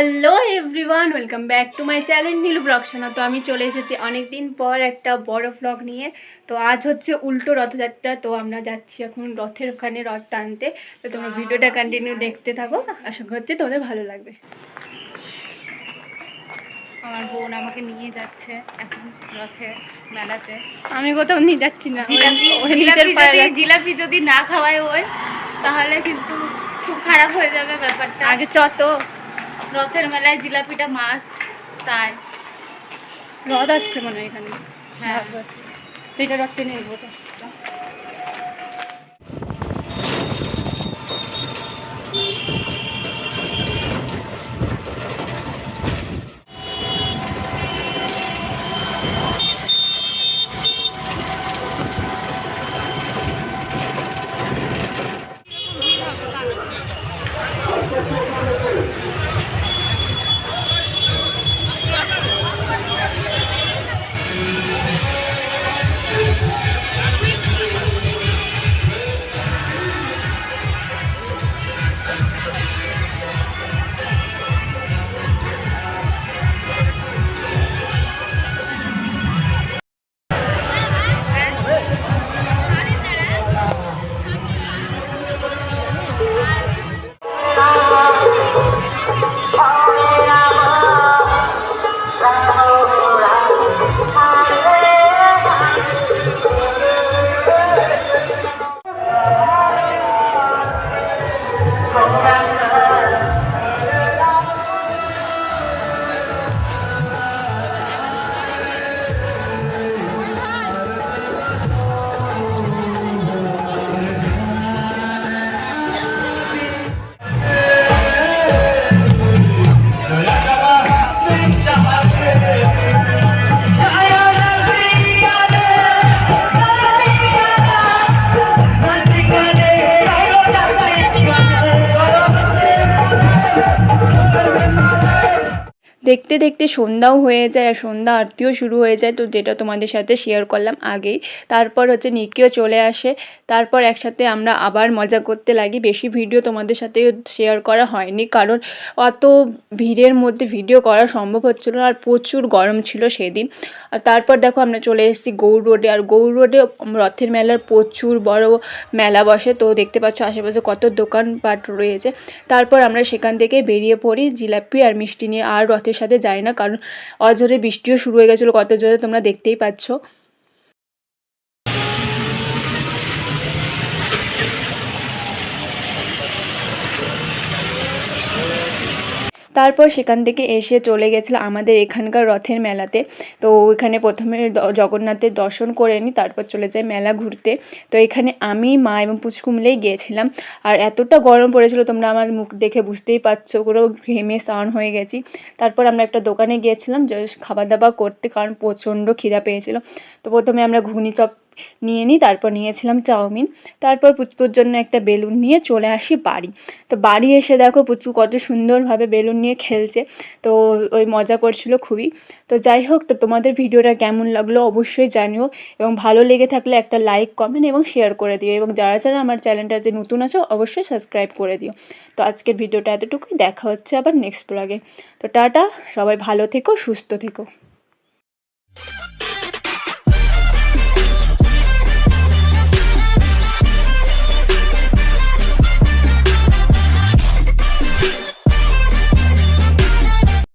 Hello everyone, welcome back to my channel Nilu blog সোনা। তো আমি চলে এসেছি অনেকদিন পর একটা বড় ব্লগ নিয়ে। তো আজ হচ্ছে উল্টো রথযাত্রা, তো আমরা যাচ্ছি এখন রথের ওখানে রথ টানতে। তো তোমরা ভিডিওটা কন্টিনিউ দেখতে থাকো, আশা করছি তোমাদের ভালো লাগবে। আমার বোন আমাকে নিয়ে যাচ্ছে এখন রথের মেলাতে। আমি কোথাও নিয়ে যাচ্ছি না, জিলাপি যদি না খাওয়ায় ওই তাহলে কিন্তু খুব খারাপ হয়ে যাবে ব্যাপারটা। আগে চত রথের মেলায় জিলাপিটা মাস্ট, তাই রথ আসছে মনে হয় এখানে। হ্যাঁ, এটা রথে নেবো। দেখতে দেখতে সন্ধ্যাও হয়ে যায় আর সন্ধ্যা আরতিও শুরু হয়ে যায়, তো যেটা তোমাদের সাথে শেয়ার করলাম আগেই। তারপর হচ্ছে নিকিও চলে আসে, তারপর একসাথে আমরা আবার মজা করতে লাগি। বেশি ভিডিও তোমাদের সাথে শেয়ার করা হয়নি, কারণ অত ভিড়ের মধ্যে ভিডিও করা সম্ভব হচ্ছিল না, আর প্রচুর গরম ছিল সেদিন। আর তারপর দেখো আমরা চলে এসেছি গৌড় রোডে, আর গৌড় রোডে রথের মেলার প্রচুর বড় মেলা বসে। তো দেখতে পাচ্ছ আশেপাশে কত দোকানপাট রয়েছে। তারপর আমরা সেখান থেকে বেরিয়ে পড়ি জিলাপি আর মিষ্টি নিয়ে, আর রথের সাথে যাই না, কারণ অজরে বৃষ্টিও শুরু হয়ে গেছিলো কত জোরে, তোমরা দেখতেই পাচ্ছ। তারপর সেখান থেকে এসে চলে গেছিলো আমাদের এখানকার রথের মেলাতে। তো ওইখানে প্রথমে জগন্নাথের দর্শন করে নিই, তারপর চলে যাই মেলা ঘুরতে। তো এখানে আমি, মা এবং পুচকু মিলেই গিয়েছিলাম। আর এতটা গরম পড়েছিল, তোমরা আমার মুখ দেখে বুঝতেই পারছো, পুরো ঘেমে স্নান হয়ে গেছি। তারপর আমরা একটা দোকানে গিয়েছিলাম খাবার দাবার করতে, কারণ প্রচণ্ড খিদা পেয়েছিল। তো প্রথমে আমরা ঘুগনি চপ নিয়ে নিই, তারপর নিয়েছিলাম চাউমিন। তারপর পুচকুর জন্য একটা বেলুন নিয়ে চলে আসি বাড়ি। তো বাড়ি এসে দেখো পুচকু কত সুন্দরভাবে বেলুন নিয়ে খেলছে, তো ওই মজা করছিল খুবই। তো যাই হোক, তো তোমাদের ভিডিওটা কেমন লাগলো অবশ্যই জানিও, এবং ভালো লেগে থাকলে একটা লাইক, কমেন্ট এবং শেয়ার করে দিও, এবং যারা যারা আমার চ্যানেলটাতে নতুন আছো অবশ্যই সাবস্ক্রাইব করে দিও। তো আজকের ভিডিওটা এতটুকুই, দেখা হচ্ছে আবার নেক্সট ব্লগে। তো টাটা, সবাই ভালো থেকো, সুস্থ থেকো।